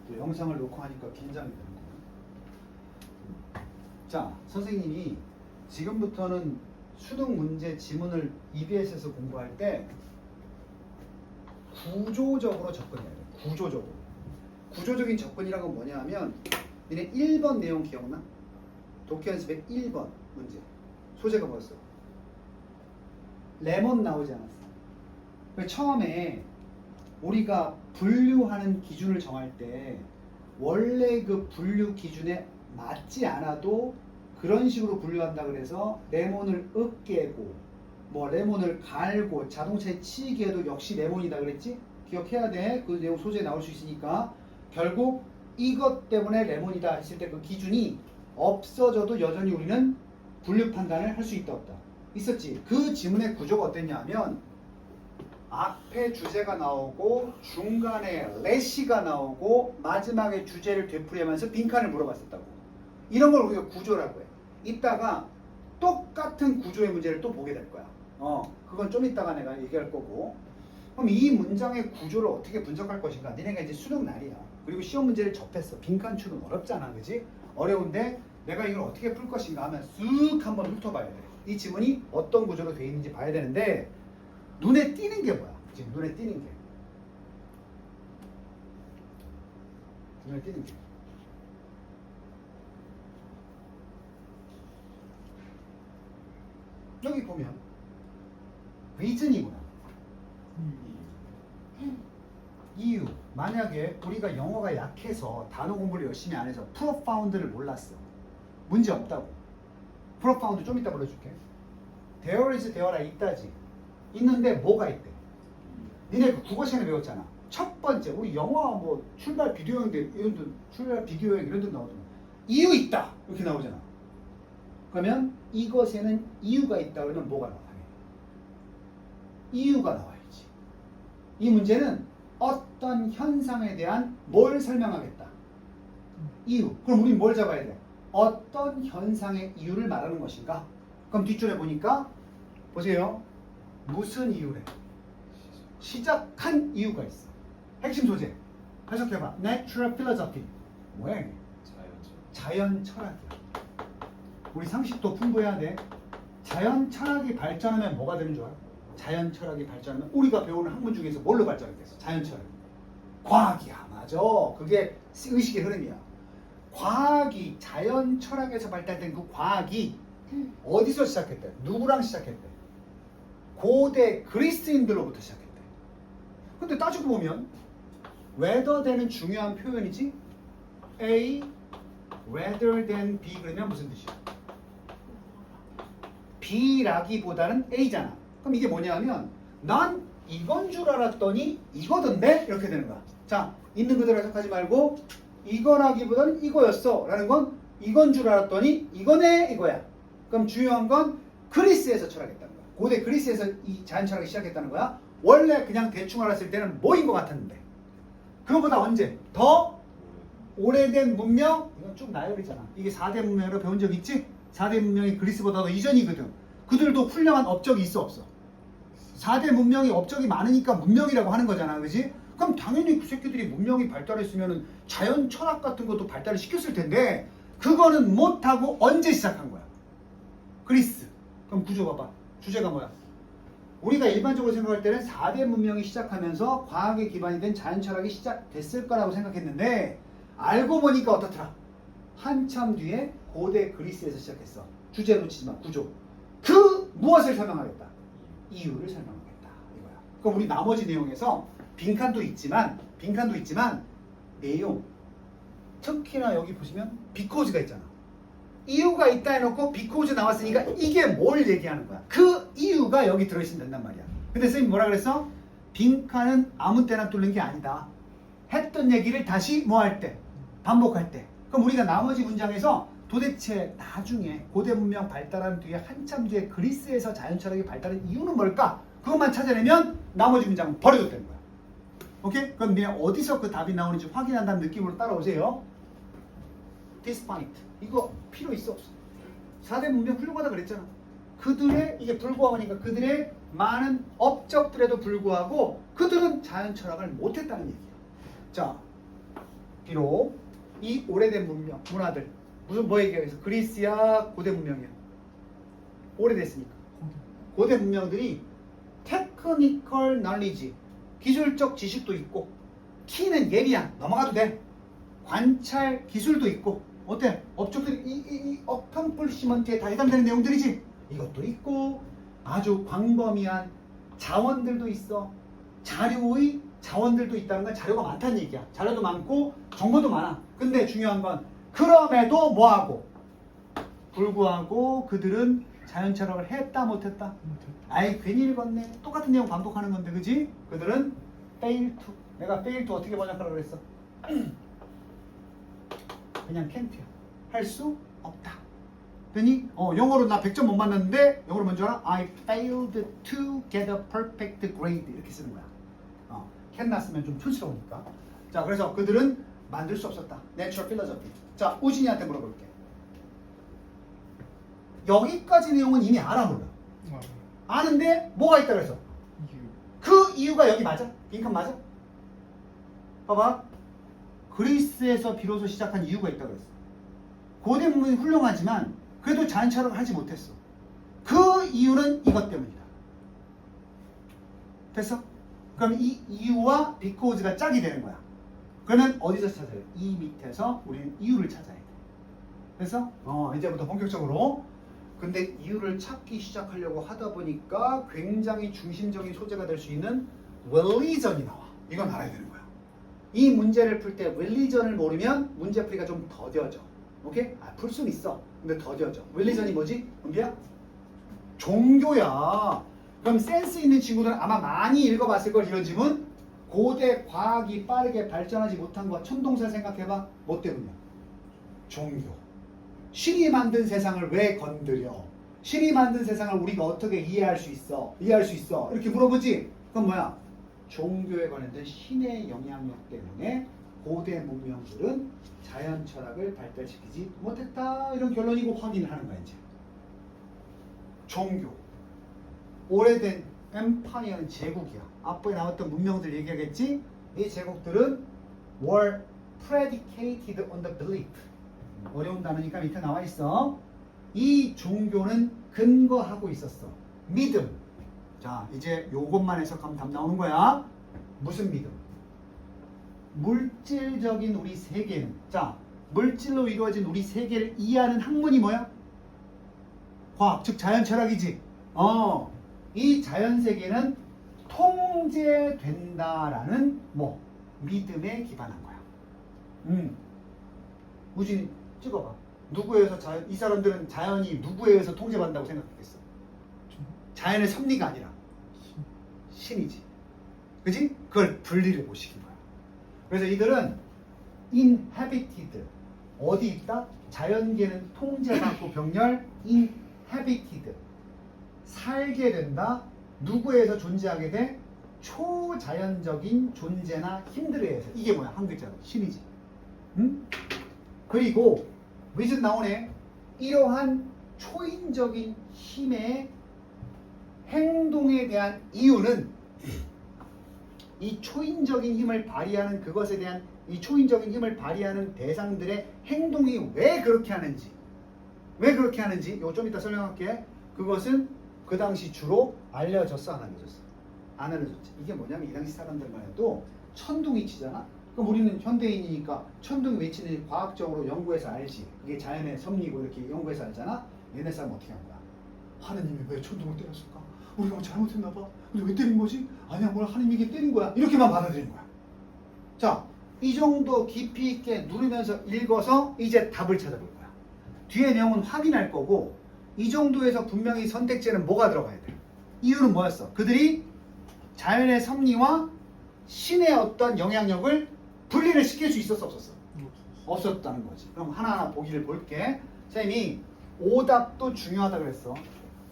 또 영상을 놓고 하니까 긴장이 되는 거예요. 자, 선생님이 지금부터는 수능 문제 지문을 EBS에서 공부할 때 구조적으로 접근해야 돼. 구조적으로. 구조적인 접근이라고 뭐냐 하면 니네 1번 내용 기억나? 독해 연습의 1번 문제. 소재가 뭐였어? 레몬 나오지 않았어. 처음에 우리가 분류하는 기준을 정할 때 원래 그 분류 기준에 맞지 않아도 그런 식으로 분류한다 그래서 레몬을 으깨고 뭐 레몬을 갈고 자동차에 치이게 해도 역시 레몬이다 그랬지? 기억해야 돼. 그 내용 소재에 나올 수 있으니까. 결국 이것 때문에 레몬이다 했을 때 그 기준이 없어져도 여전히 우리는 분류 판단을 할 수 있다 없다? 있었지. 그 지문의 구조가 어땠냐면 앞에 주제가 나오고 중간에 레시가 나오고 마지막에 주제를 되풀이하면서 빈칸을 물어봤었다고. 이런 걸 우리가 구조라고 해. 이따가 똑같은 구조의 문제를 또 보게 될 거야. 그건 좀 이따가 내가 얘기할 거고. 그럼 이 문장의 구조를 어떻게 분석할 것인가? 니네가 이제 수능 날이야. 그리고 시험 문제를 접했어. 빈칸 추는 어렵잖아, 그지? 어려운데 내가 이걸 어떻게 풀 것인가 하면 쓱 한번 훑어봐야 돼. 이 지문이 어떤 구조로 되어 있는지 봐야 되는데 눈에 띄는 게 뭐야? 지금 눈에 띄는 게. 눈에 띄는 게. 여기 보면 reason이구나. 이유. 만약에 우리가 영어가 약해서 단어 공부를 열심히 안 해서 profound를 몰랐어. 문제 없다고. profound 좀 이따 불러줄게. there is, there가 있다지. 있는데 뭐가 있대? 니네 그 국어 시간에 배웠잖아. 첫 번째 우리 영화 뭐 출발 비디오 여행 이런 데 출발 비디오 여행 이런 데 나오잖아. 이유 있다 이렇게 나오잖아. 그러면 이것에는 이유가 있다 그러면 뭐가 나와? 이유가 나와야지. 이 문제는 어떤 현상에 대한 뭘 설명하겠다. 이유. 그럼 우린 뭘 잡아야 돼? 어떤 현상의 이유를 말하는 것인가? 그럼 뒷줄에 보니까 보세요. 무슨 이유래? 시작한 이유가 있어. 핵심 소재. 해석해봐. Natural philosophy. 뭐야 이게? 자연 철학이야. 우리 상식도 풍부해야 돼. 자연 철학이 발전하면 뭐가 되는 줄 알아? 자연 철학이 발전하면 우리가 배우는 학문 중에서 뭘로 발전했겠어? 자연 철학. 과학이야. 맞아. 그게 의식의 흐름이야. 과학이 자연 철학에서 발달된 그 과학이 어디서 시작했대? 누구랑 시작했대? 고대 그리스인들로부터 시작했대. 근데 따지고 보면 rather than은 중요한 표현이지. A rather than B 그러면 무슨 뜻이야? B라기보다는 A잖아. 그럼 이게 뭐냐면 난 이건 줄 알았더니 이거던데? 이렇게 되는 거야. 자, 있는 그대로 해석하지 말고 이거라기보다는 이거였어 라는 건 이건 줄 알았더니 이거네 이거야. 그럼 중요한 건 그리스에서 철학했다는 거야. 고대 그리스에서 이 자연 철학이 시작했다는 거야. 원래 그냥 대충 알았을 때는 뭐인 것 같았는데 그거보다 언제? 더 오래된 문명? 이건 쭉 나열이잖아. 이게 4대 문명으로 배운 적 있지? 4대 문명이 그리스보다도 이전이거든. 그들도 훌륭한 업적이 있어 없어? 4대 문명이 업적이 많으니까 문명이라고 하는 거잖아. 그지? 그럼 당연히 그 새끼들이 문명이 발달했으면 자연 철학 같은 것도 발달을 시켰을 텐데 그거는 못하고 언제 시작한 거야? 그리스. 그럼 구조 봐봐. 주제가 뭐야? 우리가 일반적으로 생각할 때는 4대 문명이 시작하면서 과학에 기반이 된 자연 철학이 시작됐을 거라고 생각했는데 알고 보니까 어떻더라? 한참 뒤에 고대 그리스에서 시작했어. 주제 놓치지 마. 구조. 그 무엇을 설명하겠다? 이유를 설명하겠다. 이거야. 그럼 우리 나머지 내용에서 빈칸도 있지만 내용 특히나 여기 보시면 because가 있잖아. 이유가 있다 해놓고 because 나왔으니까 이게 뭘 얘기하는 거야? 그 이유가 여기 들어있으면 된단 말이야. 근데 선생님 뭐라 그랬어? 빈칸은 아무 때나 뚫는 게 아니다. 했던 얘기를 다시 뭐 할 때? 반복할 때. 그럼 우리가 나머지 문장에서 도대체 나중에 고대 문명 발달한 뒤에 한참 뒤에 그리스에서 자연 철학이 발달한 이유는 뭘까? 그것만 찾아내면 나머지 문장은 버려도 되는 거야. 오케이? 그럼 내가 어디서 그 답이 나오는지 확인한다는 느낌으로 따라오세요. Despite. 이거 필요 있어 없어? 4대 문명 훌륭하다 그랬잖아. 그들의 이게 불구하니까 그들의 많은 업적들에도 불구하고 그들은 자연 철학을 못했다는 얘기야. 자, 비록 이 오래된 문화들 무슨 뭐 얘기해서 그리스야 고대 문명이야. 오래됐으니까. 고대 문명들이 테크니컬 날리지 기술적 지식도 있고 키는 예리한 넘어가도 돼. 관찰 기술도 있고 어때? 업적들이 이 어컴플리시먼트에 다 해당되는 내용들이지. 이것도 있고 아주 광범위한 자원들도 있어. 자료의 자원들도 있다는 건 자료가 많다는 얘기야. 자료도 많고 정보도 많아. 근데 중요한 건 그럼에도 뭐하고 불구하고 그들은 자연 철학을 했다 못했다? 아이 괜히 읽었네. 똑같은 내용 반복하는 건데 그지? 그들은 fail to. 내가 fail to 어떻게 번역하라고 그랬어? 그냥 can't야. 할 수 없다. 되니? 영어로 나 100점 못 맞았는데 영어로 뭔지 알아? I failed to get a perfect grade 이렇게 쓰는 거야. can 났으면 좀 촌스러우니까. 자, 그래서 그들은 만들 수 없었다. Natural philosophy. 자, 우진이한테 물어볼게. 여기까지 내용은 이미 알아 몰라? 아는데 뭐가 있다 그래서? 그 이유가 여기 맞아? 빈칸 맞아? 봐봐. 그리스에서 비로소 시작한 이유가 있다 그랬어. 고대 문명이 훌륭하지만 그래도 자연 철학을 하지 못했어. 그 이유는 이것 때문이다. 됐어? 그럼 이 이유와 because가 짝이 되는 거야. 그러면 어디서 찾아야 돼? 이 밑에서 우리는 이유를 찾아야 돼. 됐어? 이제부터 본격적으로. 근데 이유를 찾기 시작하려고 하다 보니까 굉장히 중심적인 소재가 될 수 있는 religion이 나와. 이건 알아야 되는 거야. 이 문제를 풀 때 religion을 모르면 문제 풀이가 좀 더뎌져. 오케이? 풀 수는 있어. 근데 더뎌져. religion이 뭐지? 은비야? 종교야. 그럼 센스 있는 친구들은 아마 많이 읽어봤을 걸 이런 질문. 고대 과학이 빠르게 발전하지 못한 거 천동설 생각해봐. 뭐 때문이야? 종교. 신이 만든 세상을 왜 건드려? 신이 만든 세상을 우리가 어떻게 이해할 수 있어? 이해할 수 있어? 이렇게 물어보지? 그건 뭐야? 종교에 관련된 신의 영향력 때문에 고대 문명들은 자연 철학을 발달시키지 못했다. 이런 결론이고 확인을 하는 거야 이제. 종교. 오래된 엠파이어는 제국이야. 앞부에 나왔던 문명들 얘기하겠지? 이 제국들은 were predicated on the belief. 어려운 단어니까 밑에 나와 있어. 이 종교는 근거하고 있었어. 믿음. 자, 이제 요것만 해석하면 답 나오는 거야. 무슨 믿음? 물질적인 우리 세계는, 자, 물질로 이루어진 우리 세계를 이해하는 학문이 뭐야? 과학, 즉 자연 철학이지. 이 자연 세계는 통제된다라는 뭐 믿음에 기반한 거야. 우진 찍어봐. 누구에 의해서 이 사람들은 자연이 누구에 의해서 통제받는다고 생각했겠어? 자연의 섭리가 아니라 신이지. 그지? 그걸 분리를 못 시킨 거야. 그래서 이들은 inhabited. 어디 있다? 자연계는 통제받고 병렬 inhabited. 살게 된다. 누구에 의해서 존재하게 돼? 초자연적인 존재나 힘들에 의해서. 이게 뭐야? 한 글자로. 신이지. 응? 그리고 위즌 나오네. 이러한 초인적인 힘의 행동에 대한 이유는 이 초인적인 힘을 발휘하는 그것에 대한 이 초인적인 힘을 발휘하는 대상들의 행동이 왜 그렇게 하는지 이거 좀 이따 설명할게. 그것은 그 당시 주로 알려졌어 안 알려졌어? 안 알려졌지. 이게 뭐냐면 이 당시 사람들만 해도 천둥이치잖아. 그럼 우리는 현대인이니까 천둥이 외치는 과학적으로 연구해서 알지. 그게 자연의 섭리고 이렇게 연구해서 알잖아. 얘네 사람 어떻게 한 거야? 하느님이 왜 천둥을 때렸을까? 우리가 뭐 잘못했나 봐. 근데 왜 때린 거지? 아니야, 뭘 하느님이 이게 때린 거야. 이렇게만 받아들이는 거야. 자, 이 정도 깊이 있게 누르면서 읽어서 이제 답을 찾아볼 거야. 뒤에 내용은 확인할 거고 이 정도에서 분명히 선택지에는 뭐가 들어가야 돼? 이유는 뭐였어? 그들이 자연의 섭리와 신의 어떤 영향력을 분리를 시킬 수 있었어 없었어? 없었다는 거지. 그럼 하나하나 보기를 볼게. 선생님이 오답도 중요하다 그랬어.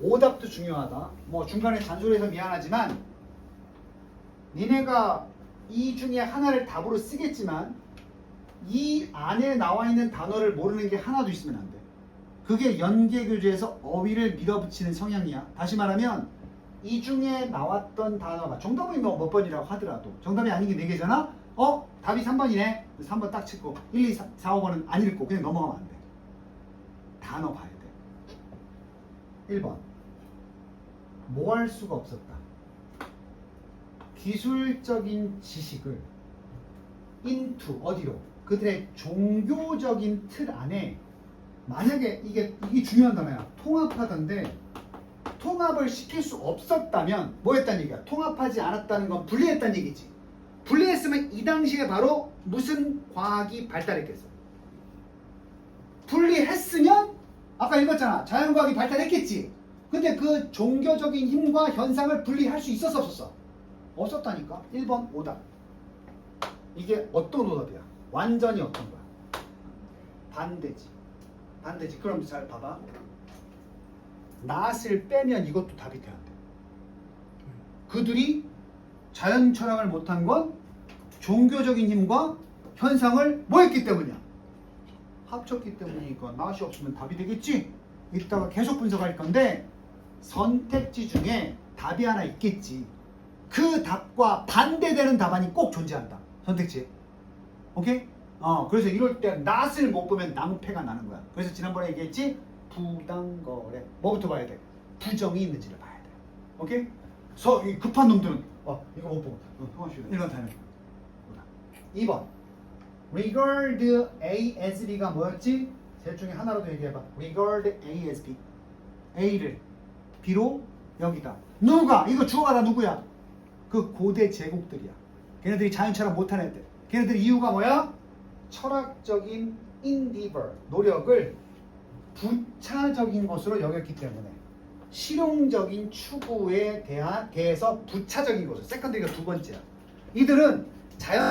오답도 중요하다. 뭐 중간에 잔소리해서 미안하지만 니네가 이 중에 하나를 답으로 쓰겠지만 이 안에 나와 있는 단어를 모르는 게 하나도 있으면 안 돼. 그게 연계교재에서 어휘를 밀어붙이는 성향이야. 다시 말하면 이 중에 나왔던 단어가 정답이 뭐 몇 번이라고 하더라도 정답이 아닌 게 4개잖아? 답이 3번이네. 3번 딱 찍고 1, 2, 4, 5번은 안 읽고 그냥 넘어가면 안 돼. 단어 봐야 돼. 1번 뭐 할 수가 없었다. 기술적인 지식을 into 어디로? 그들의 종교적인 틀 안에 만약에 이게 중요한 단어야. 통합하던데 통합을 시킬 수 없었다면 뭐 했다는 얘기야? 통합하지 않았다는 건 분리했다는 얘기지. 분리했으면 이 당시에 바로 무슨 과학이 발달했겠어? 분리했으면 아까 읽었잖아. 자연과학이 발달했겠지. 근데 그 종교적인 힘과 현상을 분리할 수 있었어 없었어? 없었다니까. 1번 오답. 이게 어떤 오답이야? 완전히 어떤 거야? 반대지. 반대지. 그럼 잘 봐봐. 낫을 빼면 이것도 답이 돼야 돼. 그들이 자연 철학을 못한 건 종교적인 힘과 현상을 뭐 했기 때문이야? 합쳤기 때문이니까 낫이 없으면 답이 되겠지? 이따가 계속 분석할 건데 선택지 중에 답이 하나 있겠지. 그 답과 반대되는 답안이 꼭 존재한다. 선택지에. 오케이? 그래서 이럴 때 낫을 못 보면 낭패가 나는 거야. 그래서 지난번에 얘기했지? 부당거래. 뭐부터 봐야 돼? 부정이 있는지를 봐야 돼. 오케이? 이 급한 놈들은 이거 못 보고 통화시켜. 1번 타면 2번 regard A as B가 뭐였지? 셋 중에 하나라도 얘기해봐. regard A as B. A를 B로 여기다. 누가? 이거 주어가 다 누구야? 그 고대 제국들이야. 걔네들이 자연 철학 못한 애들. 걔네들 이유가 뭐야? 철학적인 endeavor, 노력을 부차적인 것으로 여겼기 때문에 실용적인 추구에 대해서 부차적인 것을 세컨드리가 두 번째야. 이들은 자연